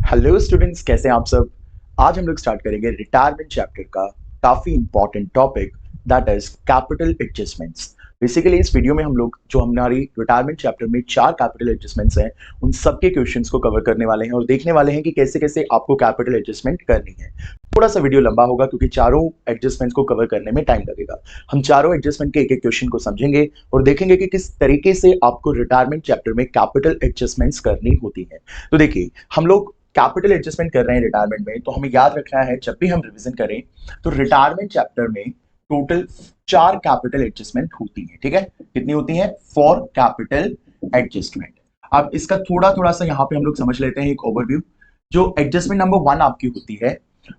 Hello students, कैसे हैं आप सब। आज हम लोग स्टार्ट करेंगे रिटायरमेंट चैप्टर का काफी important topic, that is capital adjustments. Basically इस वीडियो में हम लोग जो हमारी रिटायरमेंट चैप्टर में 4 कैपिटल एडजस्टमेंट्स हैं उन सबके क्वेश्चंस को कवर करने वाले हैं और देखने वाले हैं कि कैसे कैसे आपको कैपिटल एडजस्टमेंट करनी है। थोड़ा सा वीडियो लंबा होगा क्योंकि चारों एडजस्टमेंट्स को कवर करने में टाइम लगेगा। हम चारों एडजस्टमेंट के एक एक क्वेश्चन को समझेंगे और देखेंगे कि किस तरीके से आपको रिटायरमेंट चैप्टर में कैपिटल एडजस्टमेंट्स करनी होती है। तो देखिए, हम लोग कैपिटल एडजस्टमेंट कर रहे हैं रिटायरमेंट में, तो हमें याद रखना है जब भी हम रिवीजन करें तो रिटायरमेंट चैप्टर में टोटल 4 कैपिटल एडजस्टमेंट होती है। ठीक है, कितनी होती है? 4 कैपिटल एडजस्टमेंट। अब इसका थोड़ा थोड़ा सा यहाँ पे हम लोग समझ लेते हैं एक ओवरव्यू। जो एडजस्टमेंट नंबर 1 आपकी होती है,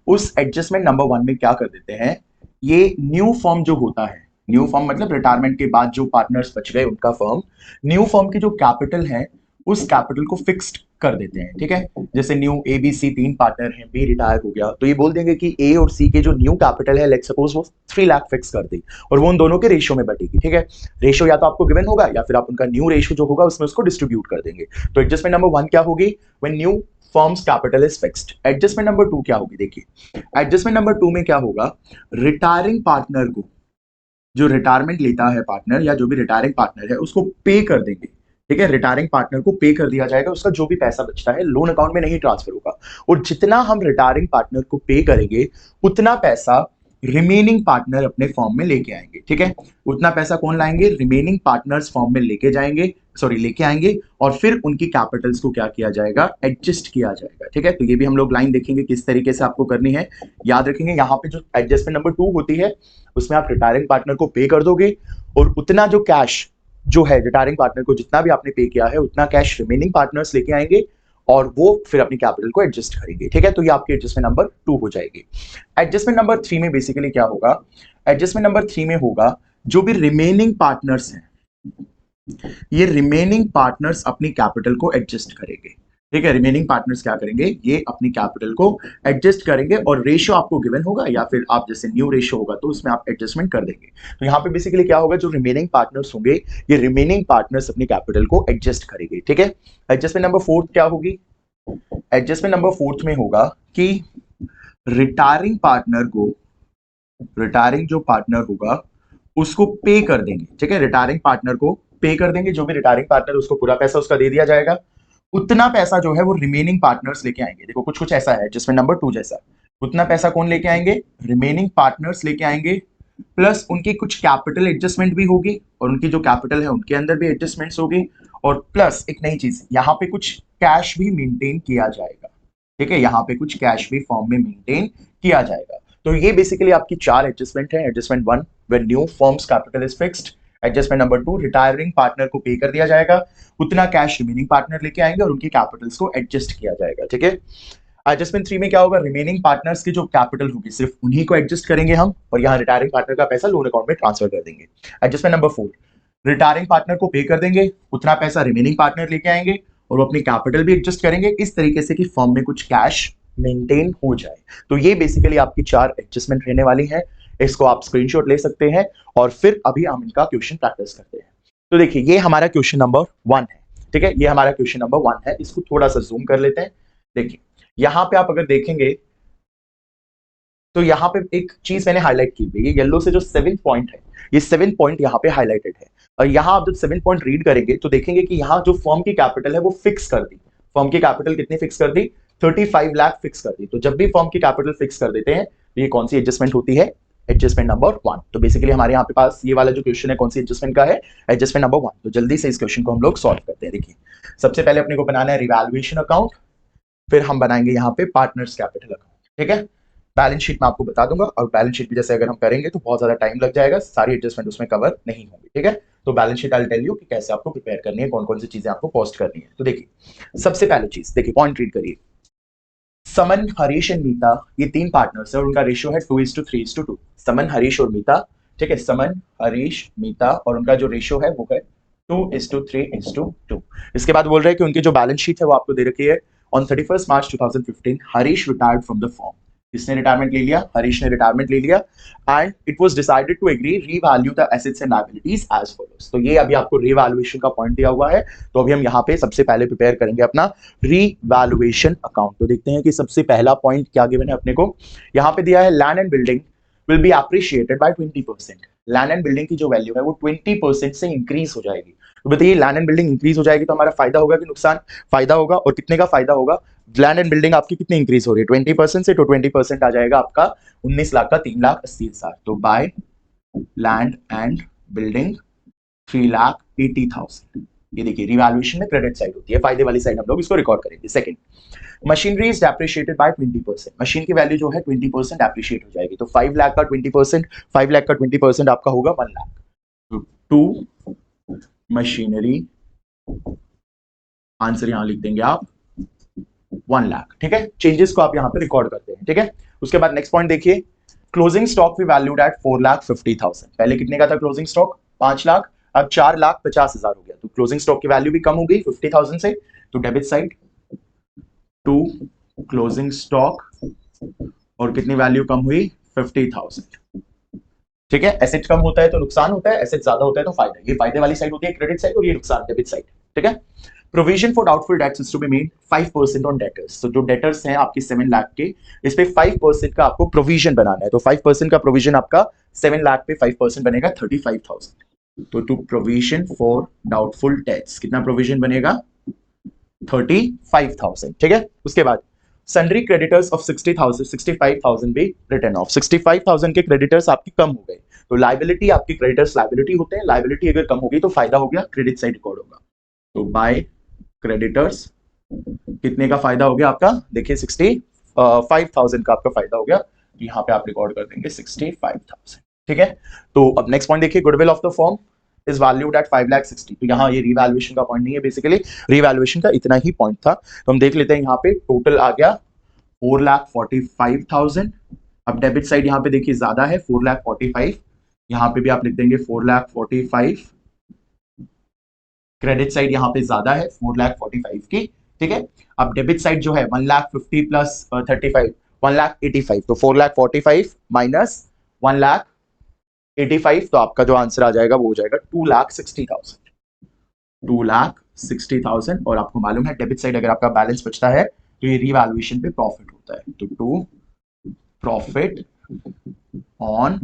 उस एडजस्टमेंट नंबर 1 में क्या कर देते हैं, ये न्यू फर्म जो होता है, न्यू फर्म मतलब रिटायरमेंट के बाद जो पार्टनर्स बच गए उनका फर्म, न्यू फर्म की जो कैपिटल है उस कैपिटल को फिक्स्ड कर देते हैं। ठीक है, जैसे new A B C 3 partner हैं, बी रिटायर हो गया तो ये बोल देंगे कि ए और सी के जो न्यू कैपिटल है, लेट्स सपोज वो 3 लाख फिक्स कर दी और वो उन दोनों के रेशियो में बटेगी। ठीक है, रेशियो या तो आपको गिवन होगा या फिर आप उनका न्यू रेशियो जो होगा उसमें उसको डिस्ट्रीब्यूट कर देंगे। तो एडजस्टमेंट नंबर 1 क्या होगी? When new firms capital is fixed. Adjustment number 2 क्या होगी? देखिए, एडजस्टमेंट नंबर 2 में क्या होगा, रिटायरिंग पार्टनर को, जो रिटायरमेंट लेता है पार्टनर या जो भी रिटायरिंग पार्टनर है उसको पे कर देंगे। ठीक है, रिटायरिंग पार्टनर को पे कर दिया जाएगा, उसका जो भी पैसा बचता है लोन अकाउंट में नहीं ट्रांसफर होगा। और जितना हम रिटायरिंग पार्टनर को पे करेंगे उतना पैसा रिमेनिंग पार्टनर अपने फॉर्म में लेके आएंगे। ठीक है, उतना पैसा कौन लाएंगे? रिमेनिंग पार्टनर्स फॉर्म में लेके जाएंगे, सॉरी लेके आएंगे, और फिर उनकी कैपिटल्स को क्या किया जाएगा? एडजस्ट किया जाएगा। ठीक है, तो ये भी हम लोग लाइन देखेंगे किस तरीके से आपको करनी है। याद रखेंगे यहाँ पे जो एडजस्टमेंट नंबर 2 होती है उसमें आप रिटायरिंग पार्टनर को पे कर दोगे और उतना जो कैश जो है रिटायरिंग पार्टनर को जितना भी आपने पे किया है उतना कैश रिमेनिंग पार्टनर्स लेके आएंगे और वो फिर अपनी कैपिटल को एडजस्ट करेंगे। ठीक है, तो ये आपकी एडजस्टमेंट नंबर 2 हो जाएगी। एडजस्टमेंट नंबर 3 में बेसिकली क्या होगा? एडजस्टमेंट नंबर 3 में होगा जो भी रिमेनिंग पार्टनर्स हैं, ये रिमेनिंग पार्टनर्स अपनी कैपिटल को एडजस्ट करेंगे। ठीक है, रिमेनिंग पार्टनर्स क्या करेंगे? ये अपनी कैपिटल को एडजस्ट करेंगे और रेशियो आपको गिवन होगा या फिर आप जैसे न्यू रेशियो होगा तो उसमें आप एडजस्टमेंट कर देंगे। तो यहाँ पे बेसिकली क्या होगा, जो रिमेनिंग पार्टनर्स होंगे ये रिमेनिंग पार्टनर्स अपनी कैपिटल को एडजस्ट करेंगे। ठीक है, एडजस्टमेंट नंबर 4 क्या होगी? एडजस्टमेंट नंबर 4 में होगा कि रिटायरिंग पार्टनर को, रिटायरिंग जो पार्टनर होगा उसको पे कर देंगे। ठीक है, रिटायरिंग पार्टनर को पे कर देंगे, जो भी रिटायरिंग पार्टनर उसको पूरा पैसा उसका दे दिया जाएगा, उतना पैसा जो है वो रिमेनिंग पार्टनर्स लेके आएंगे। देखो कुछ कुछ ऐसा है जिसमें नंबर 2 जैसा, उतना पैसा कौन लेके आएंगे? रिमेनिंग पार्टनर्स लेके आएंगे, प्लस उनकी कुछ कैपिटल एडजस्टमेंट भी होगी और उनकी जो कैपिटल है उनके अंदर भी एडजस्टमेंट्स होगी, और प्लस एक नई चीज यहाँ पे कुछ कैश भी मेंटेन किया जाएगा। ठीक है, यहाँ पे कुछ कैश भी फॉर्म में मेंटेन किया जाएगा। तो ये बेसिकली आपकी 4 एडजस्टमेंट है। Adjustment 1 when new firms capital is fixed, adjustment number 2 retiring partner को पे कर दिया जाएगा, उतना कैश रिमेनिंग पार्टनर लेके आएंगे और उनकी कैपिटल्स को एडजस्ट किया जाएगा। ठीक है, एडजस्टमेंट 3 में क्या होगा? रिमेनिंग पार्टनर्स की जो कैपिटल होगी सिर्फ उन्हीं को एडजस्ट करेंगे हम, और यहाँ रिटायरिंग पार्टनर का पैसा लोन अकाउंट में ट्रांसफर कर देंगे। एडजस्टमेंट नंबर 4 रिटायरिंग पार्टनर को पे कर देंगे, उतना पैसा रिमेनिंग पार्टनर लेके आएंगे और वो अपनी कैपिटल भी एडजस्ट करेंगे इस तरीके से कि फर्म में कुछ कैश मेंटेन हो जाए। तो ये बेसिकली आपकी 4 एडजस्टमेंट रहने वाली है। इसको आप स्क्रीनशॉट ले सकते हैं और फिर अभी हम इनका क्वेश्चन प्रैक्टिस करते हैं। तो देखिए, ये हमारा क्वेश्चन नंबर 1 है। ठीक है, ये हमारा क्वेश्चन नंबर 1 है। इसको थोड़ा सा जूम कर लेते हैं। देखिए, यहां पे आप अगर देखेंगे तो यहाँ पे एक चीज मैंने हाईलाइट की हुई है, ये येलो से जो 7th पॉइंट है, ये 7th पॉइंट यहाँ पे हाईलाइटेड है। और यहाँ आप जब 7th पॉइंट रीड करेंगे तो देखेंगे कि यहाँ जो फर्म की कैपिटल है वो फिक्स कर दी। फर्म की कैपिटल कितनी फिक्स कर दी? 35 लाख फिक्स कर दी। तो जब भी फर्म की कैपिटल फिक्स कर देते हैं तो ये कौन सी एडजस्टमेंट होती है? Adjustment number 1। तो बेसिकली हमारे यहाँ पे पास ये वाला जो क्वेश्चन है कौन सी एडजस्टमेंट का है? Adjustment number 1। तो जल्दी से इस क्वेश्चन को हम लोग सॉल्व करते हैं। देखिए, सबसे पहले अपने को बनाना है रिवैल्यूएशन अकाउंट, फिर हम बनाएंगे यहाँ पे पार्टनर्स कैपिटल अकाउंट। ठीक है, बैलेंस शीट में आपको बता दूंगा, और बैलेंस शीट भी जैसे अगर हम करेंगे तो बहुत ज्यादा टाइम लग जाएगा, सारी एडजस्टमेंट उसमें कवर नहीं होंगी। ठीक है, तो balance sheet I will tell you कि कैसे आपको प्रिपेयर करनी है, कौन कौन सी चीजें आपको पोस्ट करनी है। तो देखिए, सबसे पहले चीज देखिए, पॉइंट रीड करिए। समन, हरीश एंड मीता, ये 3 पार्टनर्स है और उनका रेशियो है 2:3:2। समन, हरीश और मीता। ठीक है, समन, हरीश, मीता, और उनका जो रेशियो है वो है 2:3:2। इसके बाद बोल रहे हैं कि उनकी जो बैलेंस शीट है वो आपको दे रखी है। On 31st March 2015 Harish retired from the firm. किसने रिटायरमेंट ले लिया? हरीश ने रिटायरमेंट ले लिया and it was decided to agree revalue the assets and liabilities as follows. तो ये अभी आपको रीवैल्यूएशन का पॉइंट दिया हुआ है, तो अभी हम यहाँ पे सबसे पहले प्रिपेयर करेंगे अपना रीवैल्यूएशन अकाउंट। तो देखते हैं कि सबसे पहला पॉइंट क्या गिवन है अपने को। यहाँ पे दिया है land and building will be appreciated by 20%। Land and building की जो वैल्यू है वो 20% से इंक्रीज हो जाएगी। तो बताइए लैंड एंड बिल्डिंग इंक्रीज हो जाएगी तो हमारा फायदा होगा कि नुकसान? फायदा होगा। और कितने का फायदा होगा? लैंड एंड बिल्डिंग आपकी कितनी इंक्रीज हो रही है? 20% से। तो 20% आ जाएगा आपका 19 लाख का 3,80,000। तो बाय लैंड एंड बिल्डिंग 3,80,000। ये देखिए रिवैल्यूएशन में क्रेडिट साइड होती है, फायदे वाली साइड हम लोग इसको रिकॉर्ड करेंगे। Second, machinery is depreciated by 20%। Machine की वैल्यू जो है 20% डेप्रिशिएट हो जाएगी। तो 5 लाख का 20%, 5 लाख का 20% आपका होगा 1 लाख। तो टू मशीनरी, आंसर यहां लिख देंगे आप 1 लाख। ठीक है, चेंजेस को आप यहां पे रिकॉर्ड करते हैं। ठीक है, उसके बाद नेक्स्ट पॉइंट देखिए, closing stock we valued at 4,50,000। पहले कितने का था क्लोजिंग स्टॉक? 5 लाख, अब 4,50,000 हो गया। तो क्लोजिंग स्टॉक की वैल्यू भी कम हो गई 50,000 से। तो debit side to closing stock, और कितनी वैल्यू कम हुई? 50,000। ठीक है, एसेट कम होता है तो नुकसान होता है, एसेट ज्यादा होता है तो फायदा। ये फायदे वाली साइड होती है क्रेडिट साइड, और ये नुकसान डेबिट साइड। ठीक है, provision for doubtful debts is to be made 5% on debtors. तो जो डेटर्स हैं आपके 7 लाख के, इस पे 5% का आपको प्रोविजन बनाना है। तो 5% का प्रोविजन आपका 7 लाख पे 5% बनेगा 35,000। तो to provision for doubtful debts कितना प्रोविजन बनेगा? 35,000। ठीक है, उसके बाद सन्ड्री क्रेडिटर्स ऑफ 60,000, 65,000 भी रिटर्न ऑफ। 65,000 के क्रेडिटर्स आपकी कम हो गए, तो लाइबिलिटी आपकी, क्रेडिटर्स लाइबिलिटी होते हैं, लाइबिलिटी अगर कम हो गई तो फायदा हो गया, क्रेडिट साइड रिकॉर्ड होगा। तो बाय क्रेडिटर्स कितने का फायदा हो गया आपका? देखिए 65,000 का आपका फायदा हो गया। यहाँ पे आप रिकॉर्ड कर देंगे 65,000। ठीक है, तो अब नेक्स्ट पॉइंट देखिए, goodwill of the firm is valued at 5,60,000। तो यहाँ ये रीवैल्यूएशन का पॉइंट नहीं है, बेसिकली रीवैल्यूएशन का इतना ही पॉइंट था। तो हम देख लेते हैं, यहाँ पे टोटल आ गया 4,45,000। अब डेबिट साइड यहाँ पे देखिए ज्यादा है 4,45,000, यहाँ पे भी आप लिख देंगे 4,45,000। क्रेडिट साइड यहाँ पे ज्यादा है 4,45,000 की। ठीक है, अब डेबिट साइड जो है 1,50,000 प्लस 35, 1,85,000। तो 4,45,000 माइनस 1,85,000, तो आपका जो आंसर आ जाएगा वो हो जाएगा 2,60,000। 2,60,000। और आपको मालूम है डेबिट साइड अगर आपका बैलेंस बचता है तो ये रीवैल्यूएशन पे प्रॉफिट होता है। तो टू प्रॉफिट ऑन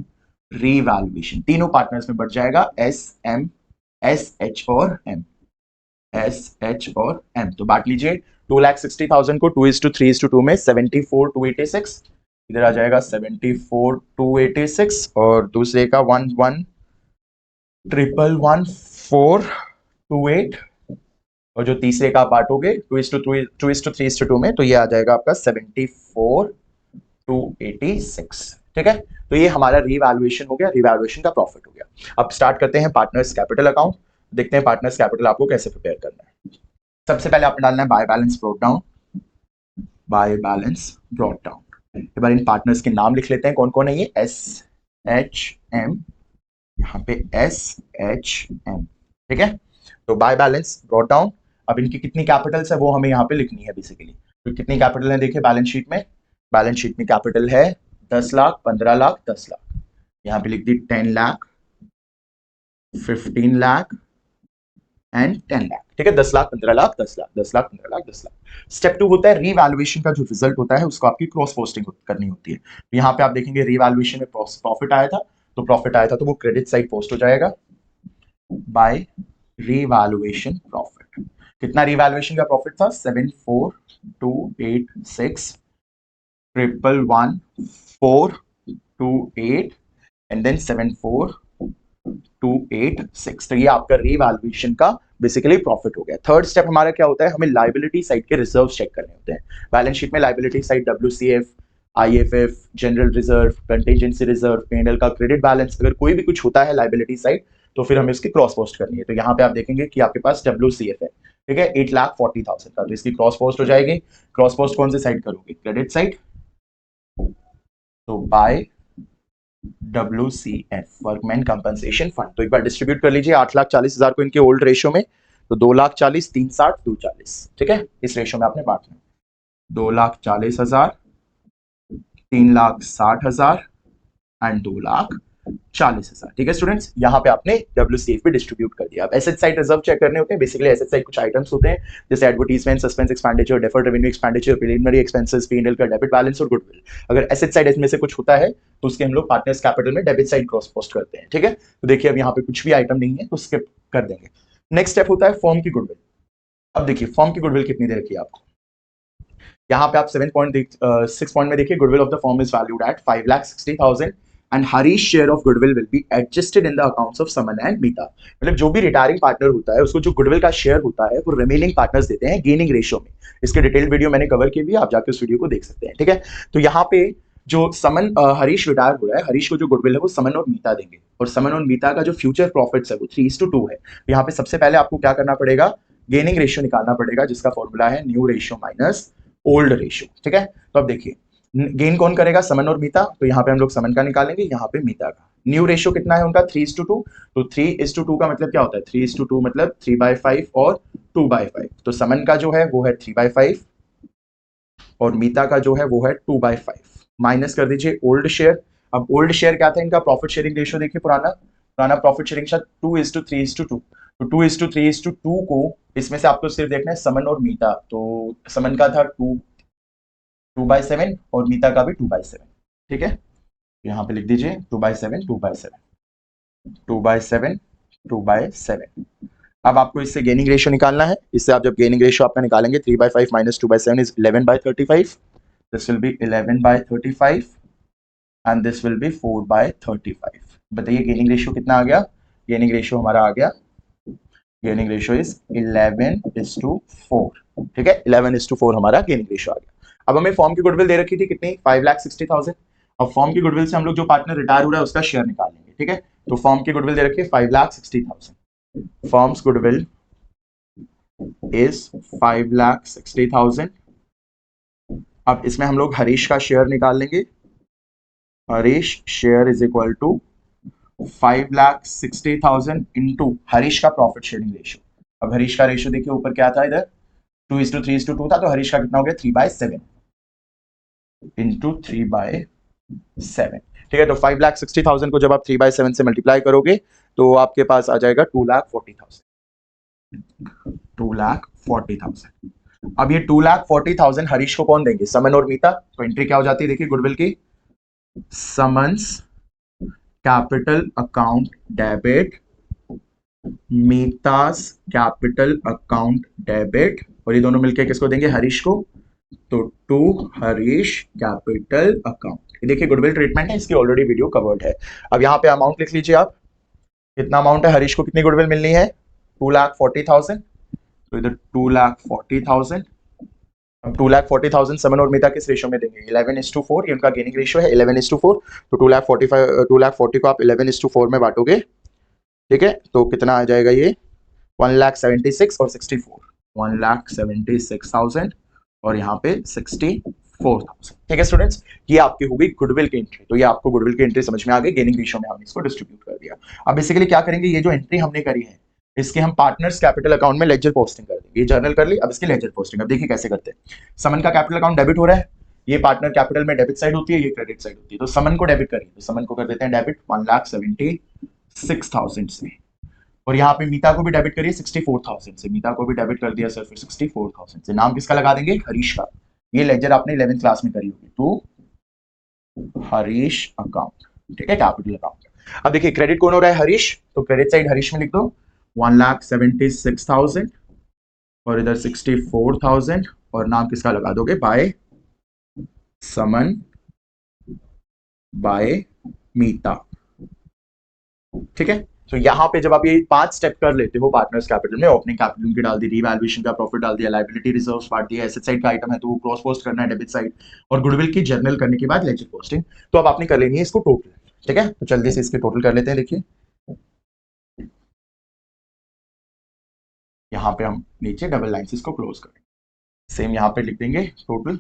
रीवैल्यूएशन, तीनों पार्टनर्स में बढ़ जाएगा, एस एम, एस एच और एम, एस एच और एम। तो बांट लीजिए 2,60,000 को 2:3:2 में 74,286, इधर आ जाएगा 74,286, और दूसरे का 11,111,428, और जो तीसरे का बांटोगे 2:3:2 में तो ये आ जाएगा आपका 74,286। ठीक है, तो ये हमारा रीवैल्यूएशन हो गया, रीवैल्यूएशन का प्रॉफिट हो गया। अब स्टार्ट करते हैं पार्टनर्स कैपिटल अकाउंट। देखते हैं पार्टनर्स कैपिटल आपको कैसे प्रिपेयर करना है। सबसे पहले आपने डालना है by balance brought down, by balance brought down. एक बार इन पार्टनर्स के नाम लिख लेते हैं, कौन कौन है ये? एस एच एम, यहाँ पे एस एच एम। ठीक है, तो बाय बैलेंस ब्रॉट डाउन। अब इनकी कितनी कैपिटल्स है वो हमें यहाँ पे लिखनी है बेसिकली। तो कितनी कैपिटल है देखिए बैलेंस शीट में, बैलेंस शीट में कैपिटल है 10 लाख, 15 लाख, 10 लाख। यहाँ पे लिख दी 10 लाख, 15 लाख एंड 10 लाख। ठीक है, 10 लाख, 15 लाख, 10 लाख, 10 लाख, 15 लाख, 10 लाख। स्टेप 2 होता है रीवैल्यूएशन का जो रिजल्ट होता है उसको आपकी क्रॉस पोस्टिंग करनी होती है। तो यहाँ पे आप देखेंगे रीवैल्यूएशन में प्रॉफिट आया था, तो प्रॉफिट आया था तो वो क्रेडिट साइड पोस्ट हो जाएगा बाय रीवैल्यूएशन प्रॉफिट। कितना रीवैल्यूएशन का प्रॉफिट था? 74,286, 111,428 एंड देन 74,286। तो ये आपका रीवैल्यूएशन का बेसिकली प्रॉफिट हो गया। थर्ड स्टेप हमारा क्या होता है? हमें लायबिलिटी साइड के रिजर्व चेक करने होते हैं। बैलेंस शीट में liability side WCF, IFF, general reserve, contingency reserve, P&L का क्रेडिट बैलेंस, अगर कोई भी कुछ होता है लायबिलिटी साइड तो फिर हमें इसकी क्रॉस पोस्ट करनी है। तो यहाँ पे आप देखेंगे कि आपके पास WCF है, ठीक है, 8,40,000 का, तो इसकी क्रॉस पोस्ट हो जाएगी। क्रॉस पोस्ट कौन सी साइड करोगे? Credit side. तो by WCF, workman compensation fund. तो एक बार डिस्ट्रीब्यूट कर लीजिए 8,40,000 को इनके ओल्ड रेशियो में, तो 2,40,000, 3,60, 2,40। ठीक है, इस रेशियो में आपने बांटना है 2,40,000, 3,60,000 एंड 2,40,000। ठीक है स्टूडेंट्स, यहाँ पे आपने WCF भी डिस्ट्रीब्यूट कर दिया। अब एसेट साइड रिजर्व चेक करने होते हैं। बेसिकली एसेट साइड कुछ आइटम्स होते हैं जैसे advertisement, suspense expenditure, deferred revenue expenditure, preliminary expenses, P&L का डेबिट बैलेंस और गुडविल। अगर एसेट साइड इसमें से कुछ होता है तो उसके हम लोग पार्टनर्स कैपिटल में डेबिट साइड क्रॉस पोस्ट करते हैं। ठीक है, तो देखिए अब यहाँ पे कुछ भी आइटम नहीं है तो स्किप कर देंगे। नेक्स्ट स्टेप होता है फर्म की गुडविल। अब देखिए फर्म की गुडविल कितनी दे रखी है आपको। यहाँ पे आप 6 पॉइंट में देखिए, goodwill of the firm is valued at 5,60,000 and Harish share of goodwill will be adjusted in the accounts of Suman and Meeta. मतलब जो भी रिटायरिंग पार्टनर होता है उसको जो गुडविल का शेयर होता है वो रिमेनिंग पार्टनर्स देते हैं गेनिंग रेशियो में। इसके डिटेल वीडियो मैंने कवर की भी, आप जाकर उस वीडियो को देख सकते हैं। ठीक है, तो यहाँ पे जो समन हरीश रिटायर हो रहा है, हरीश को जो गुडविल है वो समन और मीता देंगे, और समन और मीता का जो फ्यूचर प्रॉफिट्स है वो 3:2 है। यहाँ पे सबसे पहले आपको क्या करना पड़ेगा, गेनिंग रेशियो निकालना पड़ेगा, जिसका फॉर्मूला है new ratio minus old ratio. ठीक है, तो अब देखिए गेन कौन करेगा, समन और मीता, तो यहाँ पे हम लोग समन का निकालेंगे, यहाँ पे मीता का। न्यू रेशियो कितना है उनका 3:2, तो 3:2 का मतलब क्या होता है, 3:2 मतलब 3/5 और 2/5। तो समन का जो है वो है 3/5 और मीता का जो है वो है 2/5। माइनस कर दीजिए ओल्ड शेयर। अब ओल्ड शेयर क्या था इनका, प्रॉफिट शेयरिंग रेशियो देखिए, पुराना प्रॉफिट शेयरिंग था 2:3:2। तो 2:3:2 को इसमें से आपको सिर्फ देखना है समन और मीता। तो समन का था 2/7 और मीता का भी 2/7। ठीक है, यहाँ पे लिख दीजिए 2/7 2/7 2/7 2/7। अब आपको इससे गेनिंग रेशियो निकालना है। इससे आप जब गेनिंग रेशियो आपका निकालेंगे 3/5 minus 2/7 is 11/35। This will be 11/35 and this will be 4/35। बताइए गेनिंग रेशियो कितना आ गया, गेनिंग रेशियो हमारा आ गया, गेनिंग रेशियो इज 11:4। ठीक है, 11:4 हमारा गेनिंग रेशियो आ गया। अब हमें फॉर्म की गुडविल दे रखी थी कितनी, 5,60,000। अब फॉर्म की गुडविल से हम लोग जो पार्टनर रिटायर हो रहा है उसका शेयर निकाल लेंगे। ठीक है, तो फॉर्म की गुडविल दे रखी है 5,60,000। Forms goodwill is 5,60,000। अब इसमें हम लोग हरीश का शेयर निकाल लेंगे। Harish share is equal to 5,60,000 into Harish का प्रॉफिट शेयरिंग रेशियो। अब हरीश का रेशियो देखिए ऊपर क्या था, इधर 2:3:2 था, तो हरीश का कितना हो गया 3/7 इंटू 3/7। ठीक है, तो 5,60,000 को जब आप 3/7 से मल्टीप्लाई करोगे तो आपके पास आ जाएगा 2,40,000। 2,40,000। अब ये 2,40,000 हरीश को कौन देंगे, समन और मीता। तो एंट्री क्या हो जाती है देखिए गुडविल की, Suman's capital account debit, Meeta's capital account debit, और ये दोनों मिलके किसको देंगे, हरीश को। तो टू हरीश कैपिटल अकाउंट। ये देखिए गुडविल ट्रीटमेंट है, इसकी ऑलरेडी वीडियो कवर्ड है। अब यहाँ पे अमाउंट लिख लीजिए आप, कितना अमाउंट है, हरीश को कितनी गुडविल मिलनी है 2,40,000। तो इधर 2,40,000। अब 2,40,000 समन और मीता किस रेशियो में देंगे, 11:4। ये उनका गेनिंग रेशियो है 11:4। तो 2,40,000 को आप 11:4 में बांटोगे। ठीक है, तो कितना आ जाएगा ये 1,76,000 और 64, 1,76,000 और यहाँ पे 64,000। ठीक है स्टूडेंट्स, ये आपकी होगी गुडविल की एंट्री। तो ये आपको गुडविल की एंट्री समझ में आ गई, गेनिंग रेशियो में हमने इसको डिस्ट्रीब्यूट कर दिया। अब बेसिकली क्या करेंगे, ये जो एंट्री हमने करी है इसके हम पार्टनर्स कैपिटल अकाउंट में लेजर पोस्टिंग कर देंगे। ये जर्नल कर ली, अब इसकी लेजर पोस्टिंग। अब देखिए कैसे करते हैं, समन का कैपिटल अकाउंट डेबिट हो रहा है, ये पार्टनर कैपिटल में डेबिट साइड होती है, ये क्रेडिट साइड होती है। तो समन को डेबिट करिए, तो समन को कर देते हैं डेबिट 1,76,000 से, और यहाँ पे मीता को भी डेबिट करिए 64,000 से, मीता को भी डेबिट कर दिया सर फिर 64,000 से। नाम किसका लगा देंगे, हरीश का। ये लेजर आपने 11th क्लास में करी होगी, तो हरीश अकाउंट। ठीक है, कैपिटल अकाउंट। अब देखिए क्रेडिट कौन हो रहा है, हरीश, तो क्रेडिट साइड हरीश में लिख दो 1,76,000 और इधर 64,000, और नाम किसका लगा दोगे, बाय समन बाय मीता। ठीक है, तो यहाँ पे जब आप ये 5 स्टेप कर लेते हो पार्टनर्स कैपिटल में, ओपनिंग कैपिटल उनकी डाल दी, रिवैल्यूएशन का प्रॉफिट डाल दिया, लायबिलिटी रिजर्व्स बांट दिया, एसेट साइड का आइटम है तो वो क्रॉस पोस्ट करना है डेबिट साइड, और गुडविल की जर्नल करने के बाद लेजर पोस्टिंग। तो अब आपने कर लेनी है इसको टोटल। ठीक है, तो जल्दी से इसके टोटल कर लेते हैं। देखिए यहाँ पे हम नीचे डबल लाइन से इसको क्लोज करेंगे, सेम यहाँ पे लिख देंगे टोटल।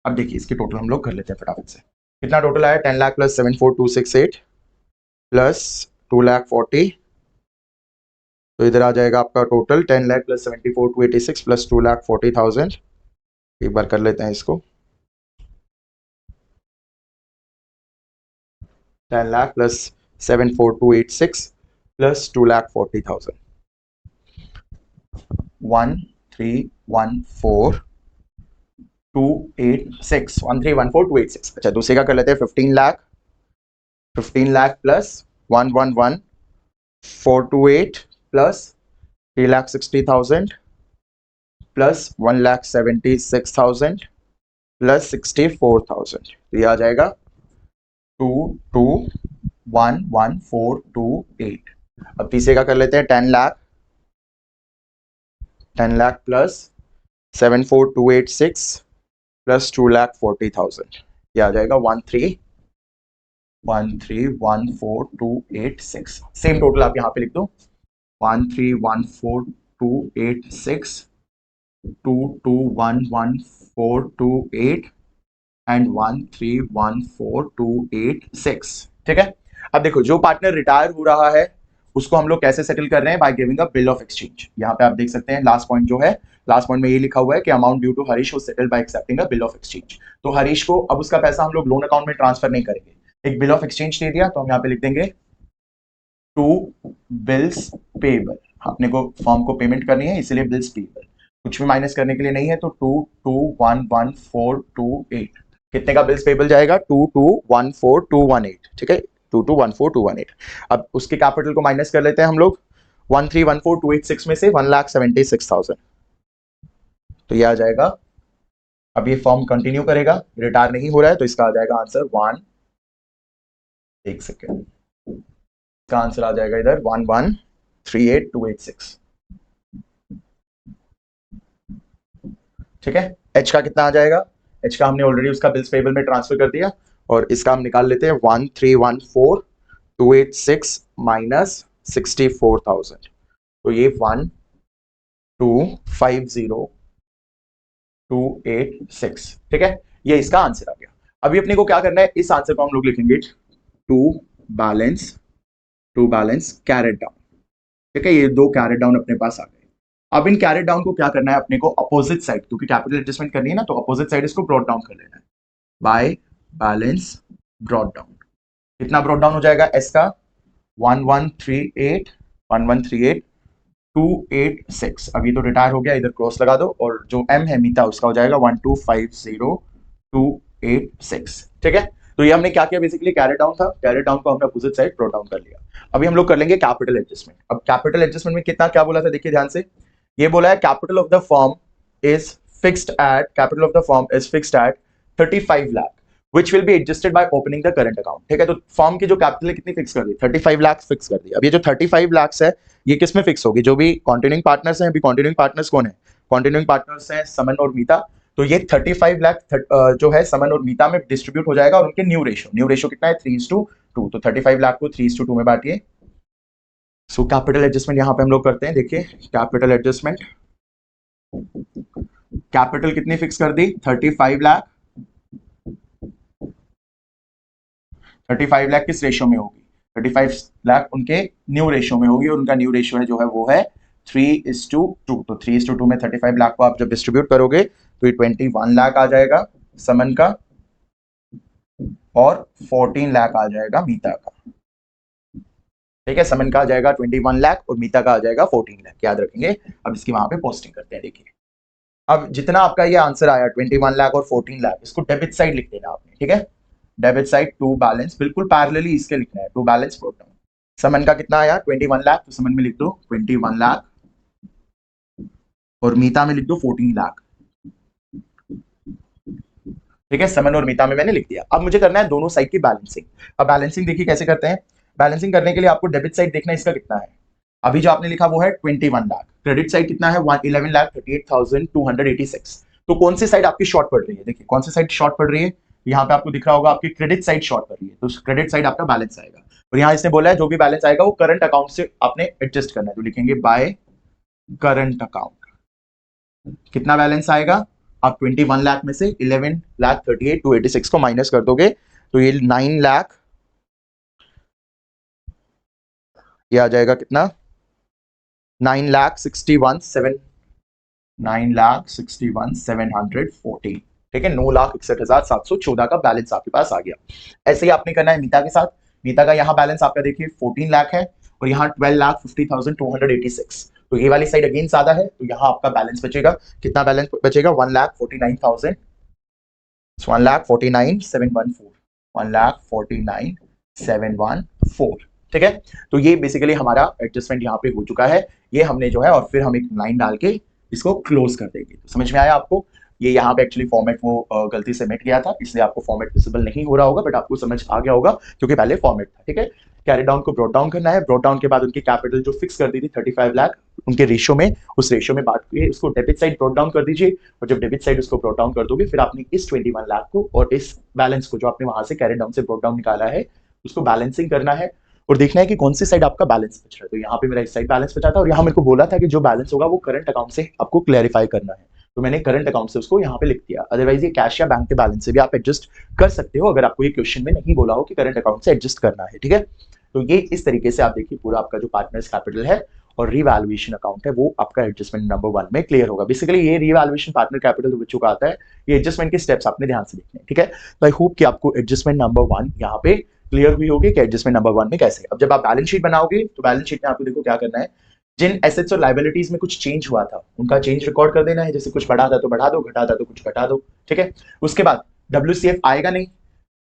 अब देखिए इसके टोटल हम लोग कर लेते हैं फटाफट से। कितना टोटल आया, 10 लाख प्लस 74,268 प्लस 2,40,000, तो इधर आ जाएगा आपका टोटल 10 लाख प्लस 74,286 प्लस 2,40,000 एक बार कर लेते हैं इसको। 10 लाख प्लस 74286 प्लस 2,40,000। 1314,286। अच्छा, दूसरे का कर लेते हैं 15 lakh. 15 lakh plus 111,428 plus 3,60,000 plus 1,76,000 plus 64,000। तो ये आ जाएगा 221,1428। अब तीसरे का कर लेते हैं 10 लाख। 10 lakh plus 74286 plus 2,40,000। ये आ जाएगा 131314286। सेम टोटल आप यहाँ पे लिख दो 1314286, 2211428 एंड 1314286। ठीक है। अब देखो, जो पार्टनर रिटायर हो रहा है उसको हम लोग कैसे सेटल कर रहे हैं? By giving a bill of exchange. यहाँ पे आप देख सकते हैं लास्ट पॉइंट जो है, लास्ट पॉइंट में ये लिखा हुआ है कि amount due to Harish was settled by accepting a bill of exchange. तो हरीश को अब उसका पैसा हम लोग लोन अकाउंट में ट्रांसफर नहीं करेंगे, एक बिल ऑफ एक्सचेंज दे दिया तो हम यहाँ पे लिख देंगे टू बिल्स पेएबल। अपने को फर्म को पेमेंट करनी है इसलिए बिल्स पेएबल, कुछ भी माइनस करने के लिए नहीं है। तो 2211428 कितने का बिल्स पेएबल जाएगा? 2214218। ठीक है, 2214218। अब उसके कैपिटल को माइनस कर लेते हैं हम लोग 1314286 में से 1,76,000। तो ये आ जाएगा। अब ये फॉर्म कंटिन्यू करेगा, रिटायर नहीं हो रहा है, तो इसका आ जाएगा आंसर 1। एक सेकेंड, इसका आंसर आ जाएगा इधर 1,138,286। ठीक है। एच का कितना आ जाएगा? एच का हमने ऑलरेडी उसका बिल्स पेबल में ट्रांसफर कर दिया, और इसका हम निकाल लेते हैं 1,314,286 माइनस 64,000। तो ये 1,250,286। ठीक है, ये इसका आंसर आ गया। अभी अपने को क्या करना है, इस आंसर को हम लोग लिखेंगे टू बैलेंस कैरेट डाउन। ठीक है, ये दो कैरेट डाउन अपने पास आ गए। अब इन कैरेट डाउन को क्या करना है अपने को? अपोजिट साइड, क्योंकि कैपिटल एडजस्टमेंट करनी है ना, तो अपोजिट साइड इसको ब्रॉट डाउन कर लेना है बाय बैलेंस ब्रॉट डाउन। कितना ब्रॉट डाउन हो जाएगा? एस का 1138,286। अभी तो रिटायर हो गया, इधर क्रॉस लगा दो, और जो एम है मीता उसका हो जाएगा 1,250,286। ठीक है। तो ये हमने क्या किया? बेसिकली कैरेट डाउन था, कैरेट डाउन को हमने अपोजिट साइड ब्रॉट डाउन कर लिया। अभी हम लोग कर लेंगे कैपिटल एडजस्टमेंट। अब कैपिटल एडजस्टमेंट में कितना क्या बोला था, देखिए ध्यान से। ये बोला है capital of the firm is fixed at 35 lakh which will be adjusted by opening the current account। ठीक है, तो फॉर्म की जो कैपिटल है कितनी फिक्स कर दी? 35 लाख फिक्स कर दी। अब ये जो 35 लाख है ये किस में फिक्स होगी? जो भी कॉन्टिन्यूइंग पार्टनर्स हैं, अभी कॉन्टिन्यूइंग पार्टनर्स कौन है? कॉन्टिन्यूइंग पार्टनर्स हैं समन और मीता। तो ये 35 लाख जो है समन और मीता में डिस्ट्रीब्यूट हो जाएगा, और उनके न्यू रेशियो कितना है? 3:2। तो 35 लाख को 3:2 में बांटिए। सो कैपिटल एडजस्टमेंट यहां पे हम लोग करते हैं। देखिए कैपिटल एडजस्टमेंट, कैपिटल कितनी फिक्स कर दी? 35 लाख। 35 लाख किस रेशियो में होगी? 35 लाख उनके न्यू रेशियो में होगी, और उनका न्यू रेशियो है जो है वो है 3:2। तो 3:2 में 35 लाख को आप जब डिस्ट्रीब्यूट करोगे तो ये 21 लाख आ जाएगा समन का, और 14 लाख आ जाएगा मीता का। ठीक है, समन का आ जाएगा 21 लाख और मीता का आ जाएगा 14 लाख, याद रखेंगे। अब इसकी वहां पे पोस्टिंग करते हैं। देखिए अब जितना आपका ये आंसर आया 21 लाख और 14 लाख, इसको डेबिट साइड लिख देना आपने। ठीक है, डेबिट साइड टू बैलेंस, बिल्कुल पैरेलली इसके लिखना है, टू बैलेंस ब्रॉट डाउन। समन का कितना आया? 21 लाख, तो समन में लिख दो 21 लाख, और मीता में लिख दो 14 लाख। ठीक है, समन और मीता में मैंने लिख दिया। अब मुझे करना है दोनों साइड की बैलेंसिंग। अब बैलेंसिंग देखिए कैसे करते हैं। बैलेंसिंग करने के लिए आपको डेबिट साइड देखना है, इसका कितना है। अभी जो आपने लिखा वो है 21 लाख, क्रेडिट साइड कितना है? 11,38,286। तो कौन सी साइड आपकी शॉर्ट पड़ रही है? देखिए कौन सी साइड शॉर्ट पड़ रही है, यहाँ पे आपको दिख रहा होगा आपकी क्रेडिट साइड शॉर्ट पड़ रही है, तो क्रेडिट साइड आपका बैलेंस आएगा। और यहाँ इसने बोला है जो भी बैलेंस आएगा वो करंट अकाउंट से आपने एडजस्ट करना है, तो लिखेंगे बाय करंट अकाउंट। कितना बैलेंस आएगा? आप 21 लाख में से 11,38,286 को माइनस कर दोगे तो ये 9 लाख, ये आ जाएगा कितना? 9,61,700। 9,61,714, ठीक है, 9,61,714 का बैलेंस आपके पास आ गया। ऐसे ही आपने करना है मीता के साथ। मीता का यहाँ बैलेंस आपका देखिए 14 लाख है और यहाँ 12,50,286। तो ये वाली साइड अगेन ज्यादा है, तो यहाँ आपका बैलेंस बचेगा, कितना बैलेंस बचेगा, 1,49,000, 1,49,714, 1,49,714, ठीक है। तो ये बेसिकली हमारा एडजस्टमेंट यहाँ पे हो चुका है, ये हमने जो है, और फिर हम एक लाइन डाल के इसको क्लोज कर देंगे। तो समझ में आया आपको? ये यहाँ पे एक्चुअली फॉर्मेट वो गलती से मिट गया था, इसलिए आपको फॉर्मेट विजिबल नहीं हो रहा होगा, बट आपको समझ आ गया होगा क्योंकि पहले फॉर्मेट था, ठीक है। कैरी डाउन को ब्रॉट डाउन करना है, ब्रॉट डाउन के बाद उनकी कैपिटल जो फिक्स कर दी थी 35 लाख, उनके रेशियो में, उस रेशियो में बांट के उसको डेबिट साइड ब्रॉट डाउन कर दीजिए, और जब डेबिट साइड उसको ब्रॉट डाउन कर दोगे, फिर आपने इस 21 लाख को और इस बैलेंस को जो आपने वहां से कैरी डाउन से ब्रॉट डाउन निकाला है उसको बैलेंसिंग करना है और देखना है कि कौन सी साइड आपका बैलेंस बच रहा है। तो यहाँ पे मेरा इस साइड बैलेंस बचा था और यहाँ मेरे को बोला था कि जो बैलेंस होगा वो करंट अकाउंट से आपको क्लैरिफाई करना है, तो मैंने करंट अकाउंट से उसको यहाँ पे लिख दिया। अदरवाइज ये कैश या बैंक के बैलेंस से भी आप एडजस्ट कर सकते हो, अगर आपको ये क्वेश्चन में नहीं बोला हो कि करंट अकाउंट से एडजस्ट करना है, ठीक है। तो ये इस तरीके से आप देखिए पूरा आपका जो पार्टनर्स कैपिटल है और रीवैल्यूएशन अकाउंट है वो आपका एडजस्टमेंट नंबर 1 में क्लियर होगा। बेसिकली ये रीवैल्यूएशन पार्टनर कैपिटल बच्चों का आता है, ये एडजस्टमेंट के स्टेप्स आपने ध्यान से देखने हैं, ठीक है। तो आई होप कि आपको एडजस्टमेंट नंबर 1 यहाँ पे क्लियर हुई होगी कि एडजस्टमेंट नंबर 1 में कैसे। अब जब आप बैलेंस शीट बनाओगे तो बैलेंस शीट में आपको देखो क्या करना है, जिन एसेट्स और लायबिलिटीज में कुछ चेंज हुआ था उनका चेंज रिकॉर्ड कर देना है, जैसे कुछ बढ़ा था तो बढ़ा दो, घटा था तो कुछ घटा दो, ठीक है। उसके बाद WCF आएगा नहीं,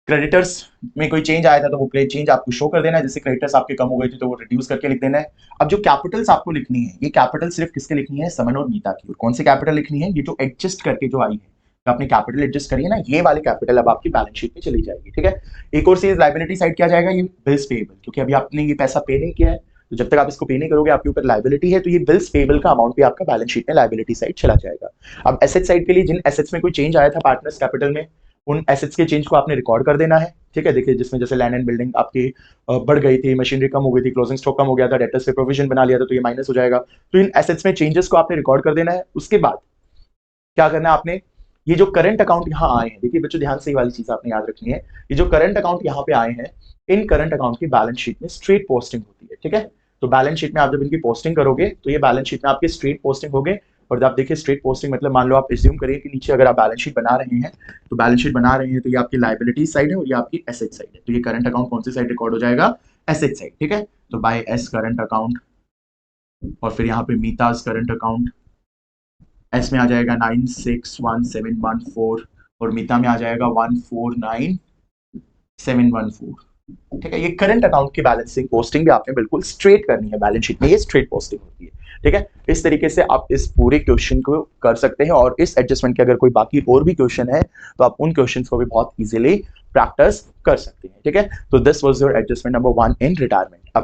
क्रेडिटर्स में कोई चेंज आया था तो वो चेंज आपको शो कर देना है, जैसे क्रेडिटर्स आपके कम हो गए थे तो वो रिड्यूस करके लिख देना है। अब जो कैपिटल्स आपको लिखनी है, ये कैपिटल सिर्फ किसके लिखनी है, समन और मीता की। और कौन सी कैपिटल लिखनी है, ये जो एडजस्ट करके जो आई है, तो आपने कैपिटल एडजस्ट करी है ना, ये वाली कैपिटल अब आपकी बैलेंस शीट में चली जाएगी, ठीक है। एक और चीज लायबिलिटी साइड क्या जाएगा, ये बिल्स पेएबल, क्योंकि अभी आपने ये पैसा पे नहीं किया है, तो जब तक आप इसको पे नहीं करोगे आपके ऊपर लायबिलिटी है, तो ये बिल्स पेएबल का अमाउंट भी आपका बैलेंस शीट में लायबिलिटी साइड चला जाएगा। अब एसेट साइड के लिए जिन एसेट्स में कोई चेंज आया था पार्टनर्स कैपिटल में, उन एसेट्स के चेंज को आपने रिकॉर्ड कर देना है, ठीक है। देखिए जिसमें जैसे लैंड एंड बिल्डिंग आपकी बढ़ गई थी, मशीनरी कम हो गई थी, क्लोजिंग स्टॉक कम हो गया था, डेटर्स पे प्रोविजन बना लिया था, तो ये माइनस हो जाएगा। तो इन एसेट्स में चेंजेस को आपने रिकॉर्ड कर देना है। उसके बाद क्या करना है आपने, ये जो करंट अकाउंट यहाँ आए हैं, देखिए बच्चों ध्यान से ये वाली चीज आपने याद रखनी है, ये जो करंट अकाउंट यहाँ पे आए हैं, इन करंट अकाउंट की बैलेंस शीट में स्ट्रेट पोस्टिंग होती है, ठीक है। तो बैलेंस शीट में आप जब इनकी पोस्टिंग करोगे तो ये बैलेंस शीट में आपकी स्ट्रेट पोस्टिंग होगे। और जब आप देखिए स्ट्रेट पोस्टिंग मतलब मान लो आप एज्यूम करिए कि नीचे अगर आप बैलेंस शीट बना रहे हैं, तो बैलेंस शीट बना रहे हैं तो ये आपकी लायबिलिटी साइड है और ये आपकी एसेट साइड है, तो ये करंट अकाउंट कौन सी साइड रिकॉर्ड हो जाएगा, एसेट साइड, ठीक है। तो बाय एस करंट अकाउंट, और फिर यहाँ पे मीताज करंट अकाउंट, एस में आ जाएगा 961,714 और मीता में आ जाएगा 149,714, ठीक है। ये करंट अकाउंट की बैलेंसिंग पोस्टिंग भी आपने बिल्कुल स्ट्रेट करनी है, बैलेंस शीट में ये स्ट्रेट पोस्टिंग होती है, ठीक है। इस तरीके से आप इस पूरे क्वेश्चन को कर सकते हैं, और इस एडजस्टमेंट के अगर कोई बाकी और भी क्वेश्चन है तो आप उन क्वेश्चंस को भी बहुत इजीली प्रैक्टिस कर सकते हैं, ठीक है। तो this was your adjustment number 1 in retirement.